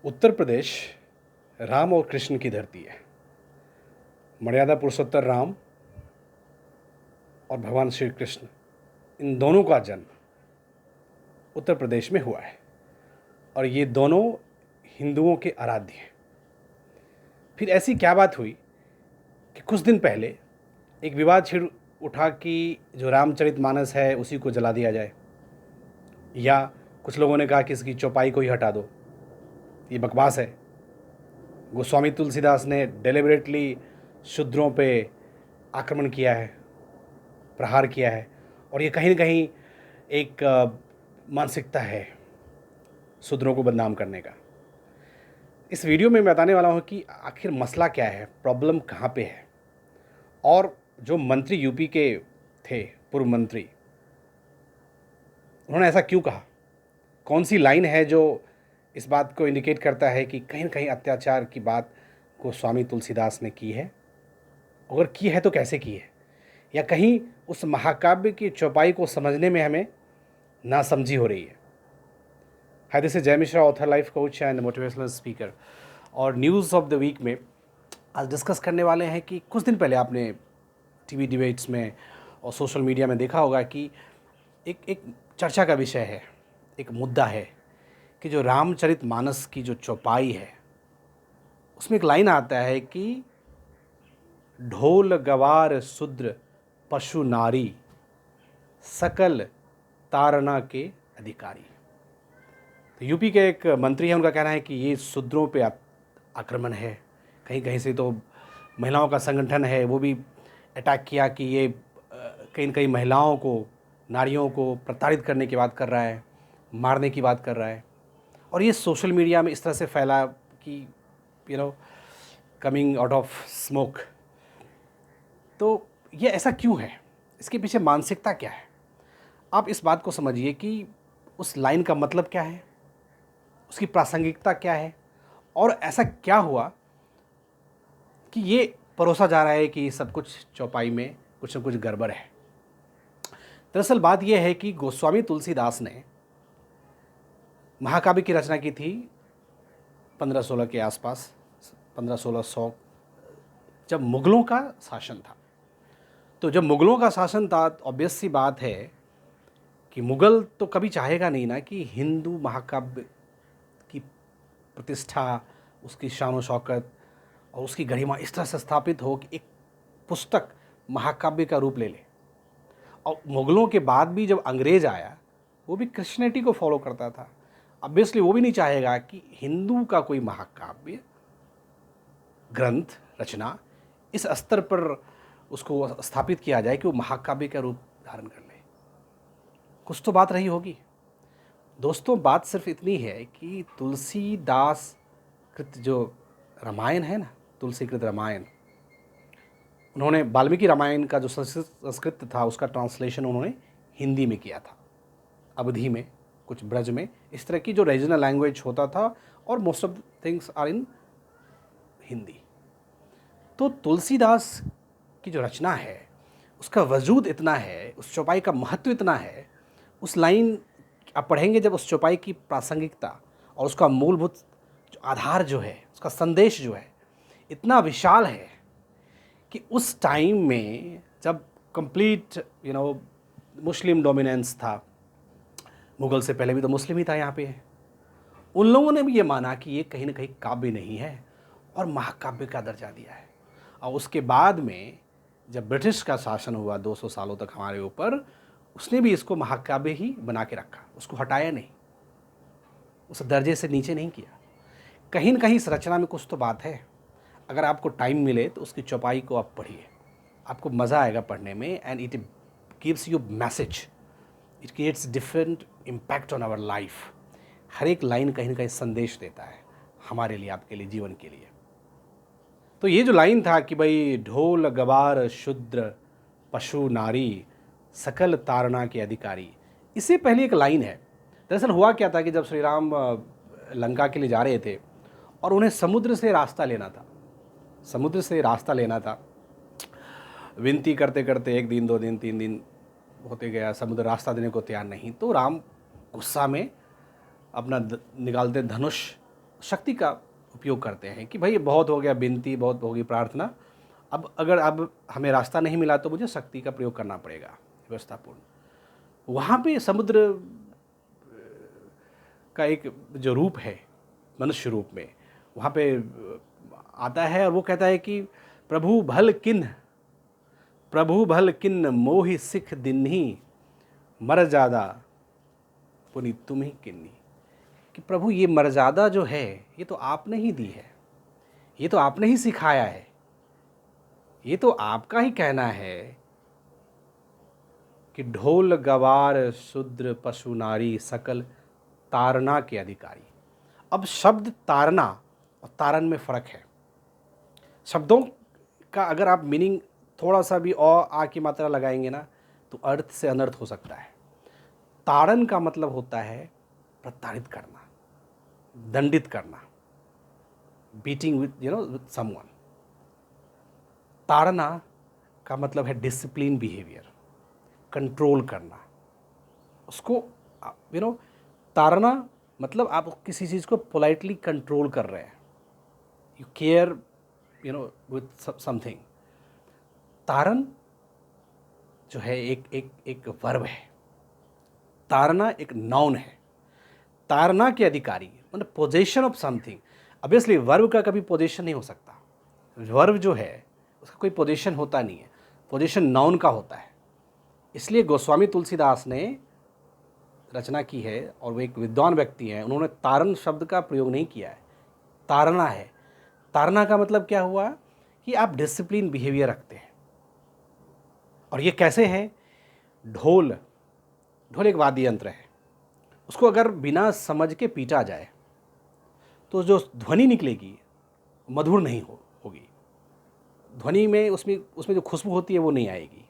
उत्तर प्रदेश राम और कृष्ण की धरती है। मर्यादा पुरुषोत्तर राम और भगवान श्री कृष्ण, इन दोनों का जन्म उत्तर प्रदेश में हुआ है और ये दोनों हिंदुओं के आराध्य हैं। फिर ऐसी क्या बात हुई कि कुछ दिन पहले एक विवाद छिड़ उठा कि जो रामचरितमानस है उसी को जला दिया जाए, या कुछ लोगों ने कहा कि इसकी चौपाई को ही हटा दो, ये बकवास है। गोस्वामी तुलसीदास ने डेलिबरेटली शूद्रों पे आक्रमण किया है, प्रहार किया है, और ये कहीं न कहीं एक मानसिकता है शूद्रों को बदनाम करने का। इस वीडियो में मैं बताने वाला हूँ कि आखिर मसला क्या है, प्रॉब्लम कहाँ पे है, और जो मंत्री यूपी के थे, पूर्व मंत्री, उन्होंने ऐसा क्यों कहा। कौन सी लाइन है जो इस बात को इंडिकेट करता है कि कहीं न कहीं अत्याचार की बात गोस्वामी तुलसीदास ने की है, अगर की है तो कैसे की है, या कहीं उस महाकाव्य की चौपाई को समझने में हमें नासमझी हो रही है। हाय, दिस इज जय Mishra, author, life coach and motivational speaker. और न्यूज़ ऑफ द वीक में आज डिस्कस करने वाले हैं कि कुछ दिन पहले आपने टीवी डिबेट्स में और सोशल मीडिया में देखा होगा कि एक चर्चा का विषय है, एक मुद्दा है कि जो रामचरितमानस की जो चौपाई है उसमें एक लाइन आता है कि ढोल गवार शूद्र पशु नारी सकल तारणा के अधिकारी। तो यूपी के एक मंत्री हैं, उनका कहना है कि ये शूद्रों पे आक्रमण है। कहीं कहीं से तो महिलाओं का संगठन है, वो भी अटैक किया कि ये कहीं न कहीं महिलाओं को, नारियों को प्रताड़ित करने की बात कर रहा है, मारने की बात कर रहा है। और ये सोशल मीडिया में इस तरह से फैला कि कमिंग आउट ऑफ स्मोक। तो ये ऐसा क्यों है, इसके पीछे मानसिकता क्या है। आप इस बात को समझिए कि उस लाइन का मतलब क्या है, उसकी प्रासंगिकता क्या है, और ऐसा क्या हुआ कि ये परोसा जा रहा है कि सब कुछ चौपाई में कुछ न कुछ गड़बड़ है। दरअसल बात यह है कि गोस्वामी तुलसीदास ने महाकाव्य की रचना की थी 1516 के आसपास, 1500-1600, जब मुग़लों का शासन था। तो जब मुग़लों का शासन था, ऑब्वियस सी बात है कि मुग़ल तो कभी चाहेगा नहीं ना कि हिंदू महाकाव्य की प्रतिष्ठा, उसकी शान और शौकत और उसकी गरिमा इस तरह से स्थापित हो कि एक पुस्तक महाकाव्य का रूप ले ले। और मुग़लों के बाद भी जब अंग्रेज़ आया, वो भी क्रिश्चियनिटी को फॉलो करता था। ऑब्वियसली वो भी नहीं चाहेगा कि हिंदू का कोई महाकाव्य ग्रंथ रचना इस स्तर पर उसको स्थापित किया जाए कि वो महाकाव्य का रूप धारण कर ले। कुछ तो बात रही होगी दोस्तों। बात सिर्फ इतनी है कि तुलसीदास कृत जो रामायण है ना, तुलसीकृत रामायण, उन्होंने वाल्मीकि रामायण का जो संस्कृत था उसका ट्रांसलेशन उन्होंने हिंदी में किया था, अवधी में, कुछ ब्रज में, इस तरह की जो रीजनल लैंग्वेज होता था, और most of things are in Hindi. तो तुलसीदास की जो रचना है उसका वजूद इतना है, उस चौपाई का महत्व इतना है, उस लाइन आप पढ़ेंगे जब, उस चौपाई की प्रासंगिकता और उसका मूलभूत जो आधार जो है, उसका संदेश जो है, इतना विशाल है कि उस टाइम में जब कंप्लीट मुस्लिम डोमिनेंस था, मुग़ल से पहले भी तो मुस्लिम ही था यहाँ पे, उन लोगों ने भी ये माना कि ये कहीं ना कहीं काव्य नहीं है और महाकाव्य का दर्जा दिया है। और उसके बाद में जब ब्रिटिश का शासन हुआ 200 सालों तक हमारे ऊपर, उसने भी इसको महाकाव्य ही बना के रखा, उसको हटाया नहीं, उस दर्जे से नीचे नहीं किया। कहीं न कहीं इस रचना में कुछ तो बात है। अगर आपको टाइम मिले तो उसकी चौपाई को आप पढ़िए, आपको मज़ा आएगा पढ़ने में, and it gives you message, it creates different impact on our life. हर एक लाइन कहीं ना कहीं संदेश देता है हमारे लिए, आपके लिए, जीवन के लिए। तो ये जो लाइन था कि भाई ढोल गवार शूद्र पशु नारी सकल तारणा के अधिकारी, इससे पहले एक लाइन है। दरअसल हुआ क्या था कि जब श्री राम लंका के लिए जा रहे थे और उन्हें समुद्र से रास्ता लेना था, समुद्र से रास्ता लेना था, विनती करते करते 1 दिन 2 दिन 3 दिन होते गया, समुद्र रास्ता देने को तैयार नहीं। तो राम गुस्सा में अपना निकालते धनुष शक्ति का उपयोग करते हैं कि भाई बहुत हो गया विनती, बहुत होगी प्रार्थना, अब हमें रास्ता नहीं मिला तो मुझे शक्ति का प्रयोग करना पड़ेगा व्यवस्थापूर्ण। वहाँ पे समुद्र का एक जो रूप है मनुष्य रूप में वहाँ पे आता है और वो कहता है कि प्रभु भल किन्न मोहि सिख दिन्ही मर जादा पुनि तुम ही किन्नी। कि प्रभु ये मर्यादा जो है ये तो आपने ही दी है, ये तो आपने ही सिखाया है, ये तो आपका ही कहना है कि ढोल गवार शूद्र पशु नारी सकल तारना के अधिकारी। अब शब्द तारना और तारन में फ़र्क है। शब्दों का अगर आप मीनिंग थोड़ा सा भी आ की मात्रा लगाएंगे ना तो अर्थ से अनर्थ हो सकता है। ताड़न का मतलब होता है प्रताड़ित करना, दंडित करना, बीटिंग विद समवन। ताड़ना का मतलब है डिसिप्लिन बिहेवियर, कंट्रोल करना। उसको ताड़ना मतलब आप किसी चीज़ को पोलाइटली कंट्रोल कर रहे हैं, यू केयर विद समथिंग। तारण जो है एक वर्ब है, तारना एक नाउन है। तारना के अधिकारी मतलब possession of something. Obviously verb का कभी पोजेशन नहीं हो सकता, वर्ब जो है उसका कोई पोजेशन होता नहीं है, पोजेशन नाउन का होता है। इसलिए गोस्वामी तुलसीदास ने रचना की है और वो एक विद्वान व्यक्ति हैं, उन्होंने तारण शब्द का प्रयोग नहीं किया है, तारना है। तारना का मतलब क्या हुआ कि आप डिसिप्लिन बिहेवियर रखते हैं। और ये कैसे है? ढोल एक वाद्य यंत्र है, उसको अगर बिना समझ के पीटा जाए तो जो ध्वनि निकलेगी मधुर नहीं होगी, ध्वनि में उसमें जो खुशबू होती है वो नहीं आएगी।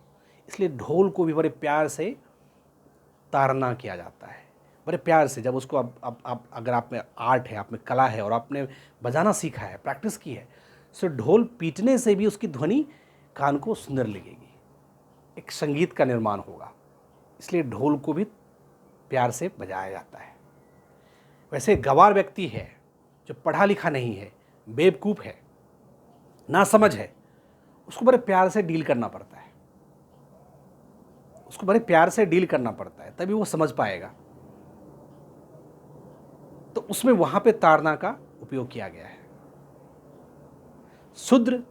इसलिए ढोल को भी बड़े प्यार से तारना किया जाता है, बड़े प्यार से। जब उसको अब अगर आप में आर्ट है, आप में कला है और आपने बजाना सीखा है, प्रैक्टिस की है, तो ढोल पीटने से भी उसकी ध्वनि कान को सुंदर लगेगी, एक संगीत का निर्माण होगा। इसलिए ढोल को भी प्यार से बजाया जाता है। वैसे गंवार व्यक्ति है जो पढ़ा लिखा नहीं है, बेवकूफ़ है, ना समझ है, उसको बड़े प्यार से डील करना पड़ता है, उसको बड़े प्यार से डील करना पड़ता है, तभी वो समझ पाएगा। तो उसमें वहां पे ताड़ना का उपयोग किया गया है। शूद्र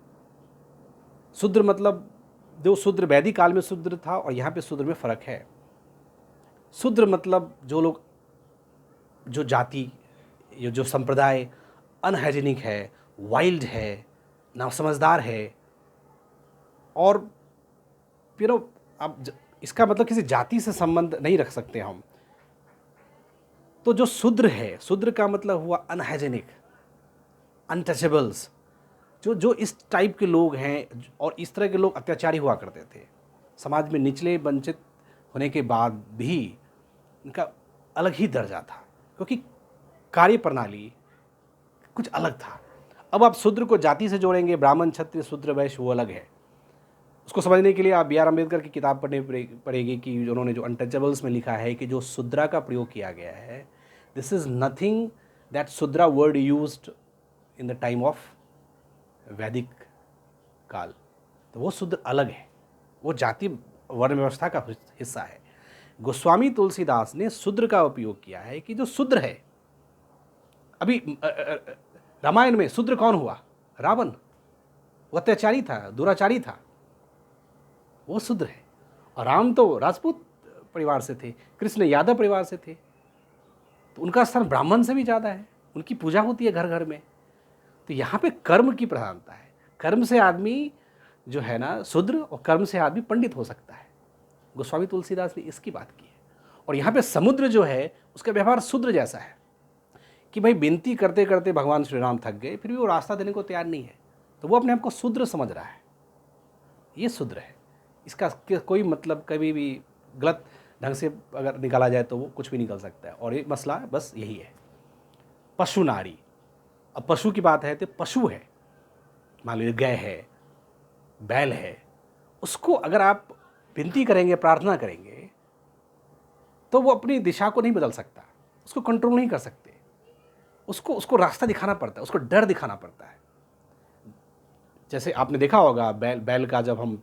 मतलब जो शूद्र वैदिक काल में शूद्र था और यहाँ पे शूद्र में फ़र्क है। शूद्र मतलब जो लोग, जो जाति, जो संप्रदाय अनहाइजीनिक है, वाइल्ड है, ना समझदार है, और अब इसका मतलब किसी जाति से संबंध नहीं रख सकते हम। तो जो शूद्र है, शूद्र का मतलब हुआ अनहाइजीनिक, अनटचेबल्स, जो इस टाइप के लोग हैं। और इस तरह के लोग अत्याचारी हुआ करते थे समाज में, निचले वंचित होने के बाद भी इनका अलग ही दर्जा था, क्योंकि कार्य प्रणाली कुछ अलग था। अब आप शूद्र को जाति से जोड़ेंगे, ब्राह्मण, क्षत्रिय, शूद्र, वैश्य, वो अलग है। उसको समझने के लिए आप B.R. अम्बेडकर की किताब पढ़ेगी कि उन्होंने जो अनटचेबल्स में लिखा है कि जो शूद्रा का प्रयोग किया गया है, this is nothing that Shudra word used in the time of Vedic kaal. तो वो शूद्र अलग है, वो जाति वर्ण व्यवस्था का हिस्सा है। गोस्वामी तुलसीदास ने शूद्र का उपयोग किया है कि जो शूद्र है। अभी रामायण में शूद्र कौन हुआ? रावण। वो अत्याचारी था, दुराचारी था, वो शूद्र है। और राम तो राजपूत परिवार से थे, कृष्ण यादव परिवार से थे, तो उनका स्थान ब्राह्मण से भी ज़्यादा है, उनकी पूजा होती है घर घर में। तो यहाँ पे कर्म की प्रधानता है। कर्म से आदमी जो है ना शूद्र, और कर्म से आदमी पंडित हो सकता है। गोस्वामी तुलसीदास ने इसकी बात की है। और यहाँ पे समुद्र जो है उसका व्यवहार शूद्र जैसा है कि भाई विनती करते करते भगवान श्री राम थक गए, फिर भी वो रास्ता देने को तैयार नहीं है, तो वो अपने आप को शूद्र समझ रहा है। ये शूद्र है। इसका कोई मतलब कभी भी गलत ढंग से अगर निकाला जाए तो वो कुछ भी निकल सकता है। और ये मसला बस यही है। पशु नारी, अब पशु की बात है तो पशु है, मान लीजिए गाय है, बैल है, उसको अगर आप विनती करेंगे, प्रार्थना करेंगे, तो वो अपनी दिशा को नहीं बदल सकता, उसको कंट्रोल नहीं कर सकते। उसको उसको रास्ता दिखाना पड़ता है, उसको डर दिखाना पड़ता है। जैसे आपने देखा होगा बैल बैल का, जब हम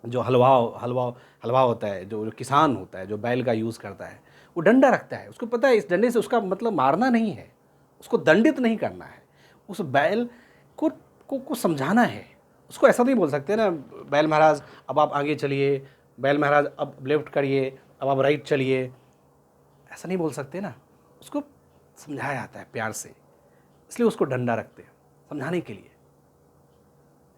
जो हलवा हलवा हलवा होता है, जो किसान होता है जो बैल का यूज़ करता है, वो डंडा रखता है, उसको पता है इस डंडे से उसका मतलब मारना नहीं है, उसको दंडित नहीं करना है, उस बैल को समझाना है। उसको ऐसा नहीं बोल सकते ना, बैल महाराज अब आप आगे चलिए, बैल महाराज अब लेफ्ट करिए, अब आप राइट चलिए, ऐसा नहीं बोल सकते ना। उसको समझाया जाता है प्यार से, इसलिए उसको डंडा रखते हैं समझाने के लिए।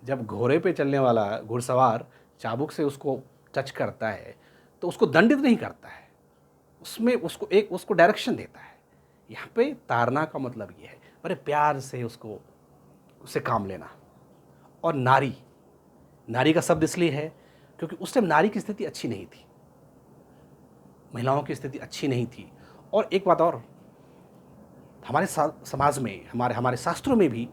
जब घोड़े पे चलने वाला घुड़सवार चाबुक से उसको टच करता है तो उसको दंडित नहीं करता है, उसमें उसको डायरेक्शन देता है। यहाँ पे तारना का मतलब ये है, बड़े प्यार से उससे काम लेना। और नारी, नारी का शब्द इसलिए है क्योंकि उस टाइम नारी की स्थिति अच्छी नहीं थी, महिलाओं की स्थिति अच्छी नहीं थी। और एक बात और, हमारे समाज में, हमारे शास्त्रों में भी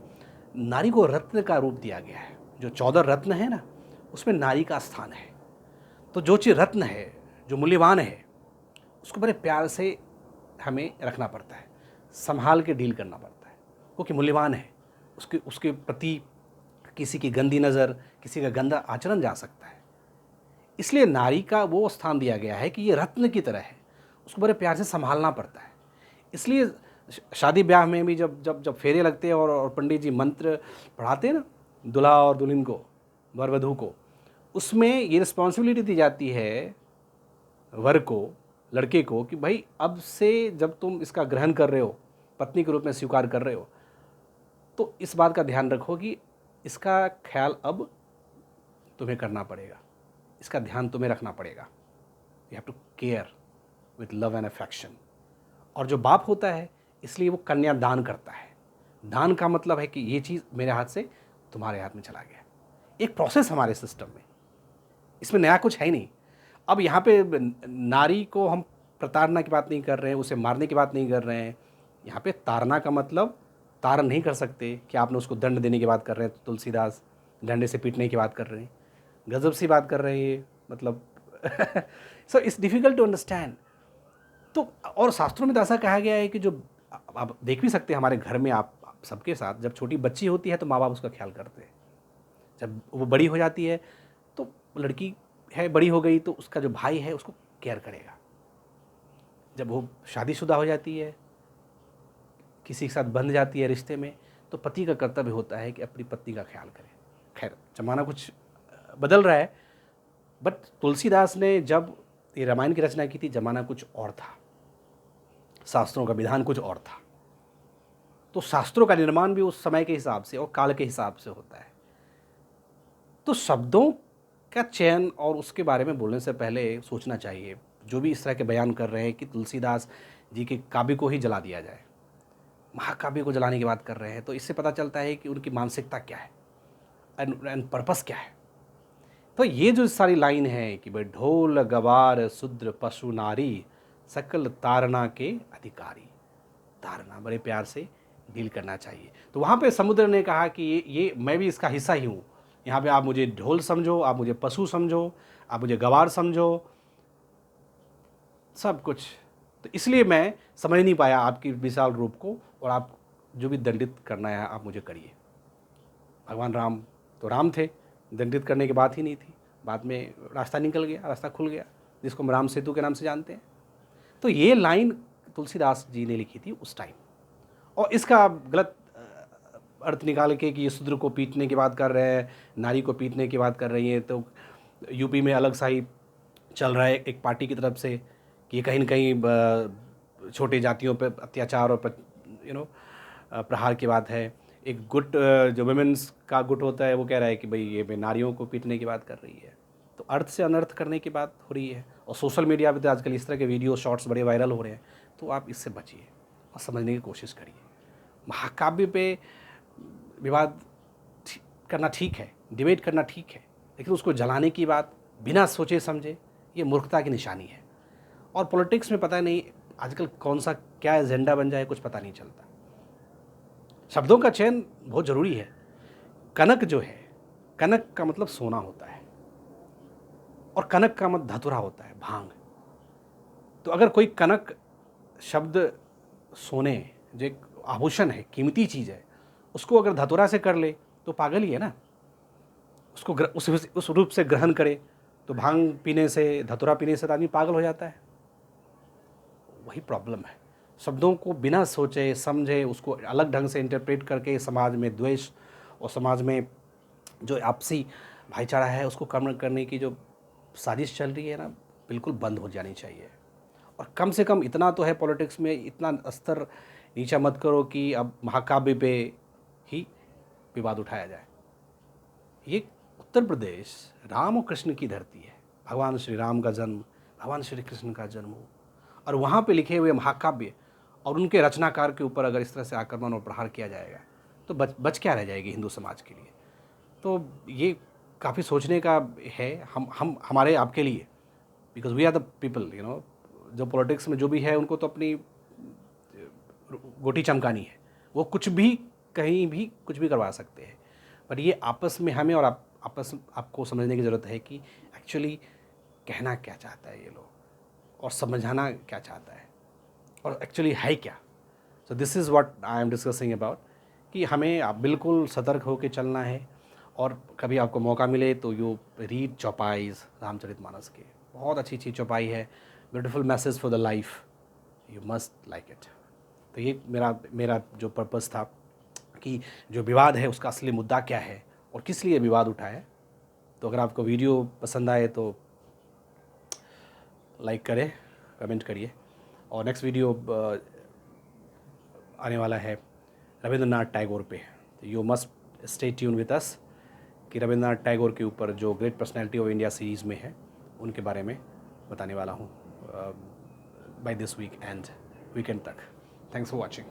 नारी को रत्न का रूप दिया गया है। जो 14 रत्न है ना, उसमें नारी का स्थान है। तो जो चीज़ रत्न है, जो मूल्यवान है, उसको बड़े प्यार से हमें रखना पड़ता है, संभाल के डील करना पड़ता है, क्योंकि मूल्यवान है। उसके प्रति किसी की गंदी नज़र, किसी का गंदा आचरण जा सकता है। इसलिए नारी का वो स्थान दिया गया है कि ये रत्न की तरह है, उसको बड़े प्यार से संभालना पड़ता है। इसलिए शादी ब्याह में भी जब जब जब फेरे लगते हैं और पंडित जी मंत्र पढ़ाते हैं ना दूल्हा और दुल्हन को, वर वधू को, उसमें ये रिस्पॉन्सिबिलिटी दी जाती है वर को, लड़के को, कि भाई अब से जब तुम इसका ग्रहण कर रहे हो, पत्नी के रूप में स्वीकार कर रहे हो, तो इस बात का ध्यान रखो कि इसका ख्याल अब तुम्हें करना पड़ेगा, इसका ध्यान तुम्हें रखना पड़ेगा। You have to care with love and affection. और जो बाप होता है, इसलिए वो कन्या दान करता है। दान का मतलब है कि ये चीज़ मेरे हाथ से तुम्हारे हाथ में चला गया। एक प्रोसेस हमारे सिस्टम में, इसमें नया कुछ है ही नहीं। अब यहाँ पे नारी को हम प्रताड़ना की बात नहीं कर रहे हैं, उसे मारने की बात नहीं कर रहे हैं। यहाँ पे ताड़ना का मतलब तारण नहीं कर सकते कि आपने उसको दंड देने की बात कर रहे हैं, तो तुलसीदास डंडे से पीटने की बात कर रहे हैं, गजब सी बात कर रहे हैं, मतलब so it's difficult to understand. तो और शास्त्रों में तो ऐसा कहा गया है कि जो आप देख भी सकते हैं हमारे घर में, आप सबके साथ, जब छोटी बच्ची होती है तो माँ बाप उसका ख्याल करते हैं। जब वो बड़ी हो जाती है तो लड़की है, बड़ी हो गई, तो उसका जो भाई है उसको केयर करेगा। जब वो शादीशुदा हो जाती है, किसी के साथ बंध जाती है रिश्ते में, तो पति का कर्तव्य होता है कि अपनी पत्नी का ख्याल करे। खैर ज़माना कुछ बदल रहा है, बट तुलसीदास ने जब ये रामायण की रचना की थी, ज़माना कुछ और था, शास्त्रों का विधान कुछ और था। तो शास्त्रों का निर्माण भी उस समय के हिसाब से और काल के हिसाब से होता है। तो शब्दों का चयन और उसके बारे में बोलने से पहले सोचना चाहिए। जो भी इस तरह के बयान कर रहे हैं कि तुलसीदास जी के काव्य को ही जला दिया जाए, महाकाव्य को जलाने की बात कर रहे हैं, तो इससे पता चलता है कि उनकी मानसिकता क्या है एंड पर्पस क्या है। तो ये जो सारी लाइन है कि भाई ढोल गवार शूद्र पशु नारी सकल तारना के अधिकारी, तारना बड़े प्यार से डील करना चाहिए। तो वहाँ पे समुद्र ने कहा कि ये मैं भी इसका हिस्सा ही हूँ। यहाँ पे आप मुझे ढोल समझो, आप मुझे पशु समझो, आप मुझे गवार समझो, सब कुछ। तो इसलिए मैं समझ नहीं पाया आपकी विशाल रूप को, और आप जो भी दंडित करना है आप मुझे करिए। भगवान राम तो राम थे, दंडित करने की बात ही नहीं थी। बाद में रास्ता निकल गया, रास्ता खुल गया, जिसको हम राम सेतु के नाम से जानते हैं। तो ये लाइन तुलसीदास जी ने लिखी थी उस टाइम। और इसका आप गलत अर्थ निकाल के कि ये शूद्र को पीटने की बात कर रहे हैं, नारी को पीटने की बात कर रही है, तो यूपी में अलग सा ही चल रहा है एक पार्टी की तरफ से कि ये कहीं न कहीं छोटे जातियों पे अत्याचार और प्रहार की बात है। एक गुट जो वुमेन्स का गुट होता है, वो कह रहा है कि भाई ये नारियों को पीटने की बात कर रही है। तो अर्थ से अनर्थ करने की बात हो रही है। और सोशल मीडिया पे तो आजकल इस तरह के वीडियो शॉर्ट्स बड़े वायरल हो रहे हैं। तो आप इससे बचिए और समझने की कोशिश करिए। महाकाव्य पे विवाद करना ठीक है, डिबेट करना ठीक है, लेकिन उसको जलाने की बात बिना सोचे समझे, ये मूर्खता की निशानी है। और पॉलिटिक्स में पता नहीं आजकल कौन सा क्या एजेंडा बन जाए, कुछ पता नहीं चलता। शब्दों का चयन बहुत ज़रूरी है। कनक जो है, कनक का मतलब सोना होता है, और कनक का मतलब धतुरा होता है, भांग। तो अगर कोई कनक शब्द सोने, जो एक आभूषण है, कीमती चीज़ है, उसको अगर धतूरा से कर ले तो पागल ही है ना। उसको उस रूप से ग्रहण करे, तो भांग पीने से, धतूरा पीने से तो आदमी पागल हो जाता है। वही प्रॉब्लम है। शब्दों को बिना सोचे समझे उसको अलग ढंग से इंटरप्रेट करके समाज में द्वेष और समाज में जो आपसी भाईचारा है उसको कम करने की जो साजिश चल रही है ना, बिल्कुल बंद हो जानी चाहिए। और कम से कम इतना तो है पॉलिटिक्स में, इतना स्तर नीचा मत करो कि अब महाकाव्य पे ही विवाद उठाया जाए। ये उत्तर प्रदेश राम और कृष्ण की धरती है, भगवान श्री राम का जन्म, भगवान श्री कृष्ण का जन्म हो, और वहाँ पे लिखे हुए महाकाव्य और उनके रचनाकार के ऊपर अगर इस तरह से आक्रमण और प्रहार किया जाएगा तो बच क्या रह जाएगी हिंदू समाज के लिए। तो ये काफ़ी सोचने का है हम हमारे आपके लिए, because we are the people, you know. जो पॉलिटिक्स में जो भी है उनको तो अपनी गोटी चमकानी है, वो कुछ भी कहीं भी कुछ भी करवा सकते हैं। पर ये आपस में हमें और आपको समझने की ज़रूरत है कि एक्चुअली कहना क्या चाहता है ये लोग और समझाना क्या चाहता है और एक्चुअली है क्या। So this is what I am discussing about, कि हमें आप बिल्कुल सतर्क होकर चलना है। और कभी आपको मौका मिले तो यू रीड चौपाईज रामचरितमानस के, बहुत अच्छी अच्छी चौपाई है, beautiful message for the life, you must like it. तो ये मेरा जो पर्पस था कि जो विवाद है उसका असली मुद्दा क्या है और किस लिए विवाद उठा है। तो अगर आपको वीडियो पसंद आए तो लाइक करें, कमेंट करिए। और नेक्स्ट वीडियो आने वाला है रविंद्रनाथ टैगोर पे, तो you must stay tune with us कि रविंद्रनाथ टैगोर के ऊपर जो great personality of India series में है उनके बारे में बताने वाला हूँ by this week end weekend तक। Thanks for watching.